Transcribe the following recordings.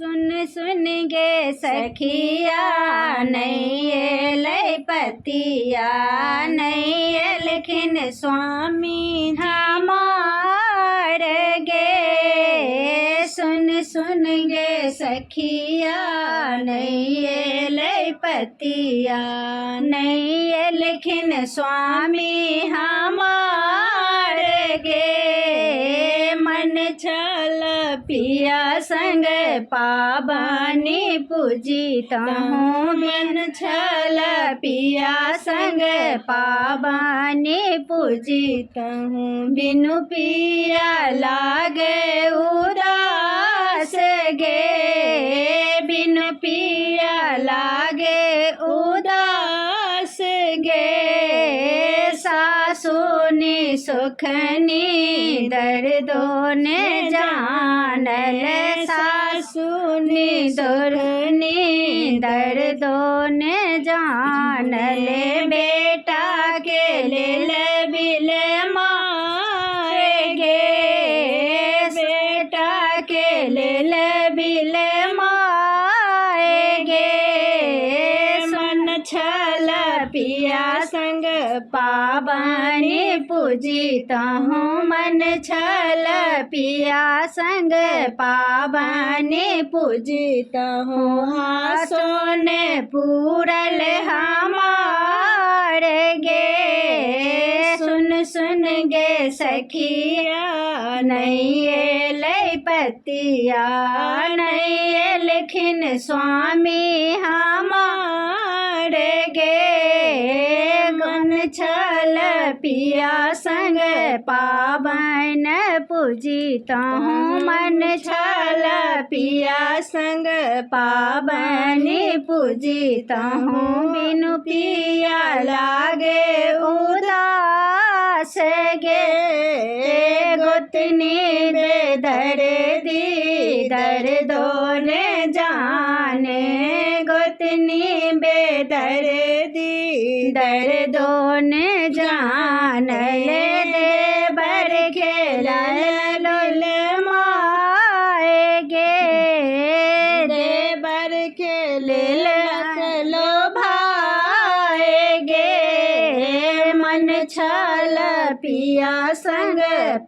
सुन सुन गे सखिया नहीं एलै पतिया, नहीं एलखिन स्वामी हमार गे। सुन सुन गे सखिया नहीं एलै पतिया, नहीं एलखिन स्वामी हमार गे। मन छल पिया संग पावनी पूजितहूँ, मन छल पिया संग पावनी पूजितहूँ। बिनु पिया लागे उदास गे, बिनु पिया लागे उदास गे। सासुनी सुखनी दर्दों ने जानल, सासुनी दुरनी दर्दों ने जानल। बेटा के लेल बिल मारे गे, बेटा के लेल बिल मारे गे। मन छल पिया संग पावनी पूजितहूँ, मन छल पिया संग पावनी पूजितहूँ। आसो ने पूरल हमार गे। सुन सुन गे सखिया नहीं एलै पतिया, नहीं एलखिन स्वामी हमार गे। गुण छल पिया संग पावन पूजितहूँ, मन छल पिया संग पावनी पूजितहूँ। बिनु पिया लागे उदास गे, गोतनी बेदर्दी दर्दों ने जाने, गोतनी बेदर्दी दर्दों ने जानल। देवर खेलल लोल माए गे, देवर खेलल लो भाए गे। मन छल पिया संग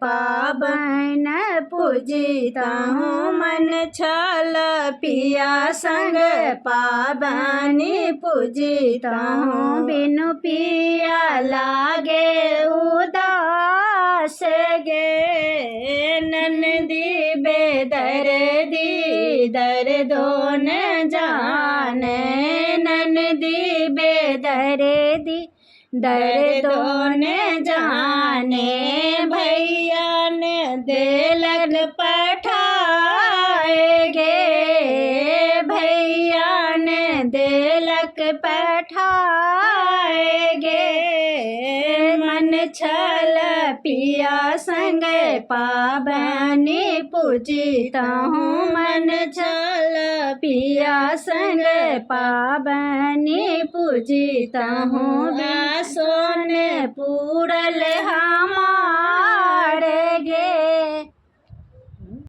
पावन पूजितहूँ, मन छल पिया संग पावनी पूजितहूँ। बिनु पिया लागे उदास गे, ननदी बेदर्दी दर्दों न जाने, ननदी बेदर्दी दर्दों न जाने। भैया ने देलन पठाए गे, भैया ने देलक पठाए गे। मन छल पिया संग पावनी पूजितहूँ, मन छल पिया संग पावनी पूजितहूँ। आसो ने पूरल हमार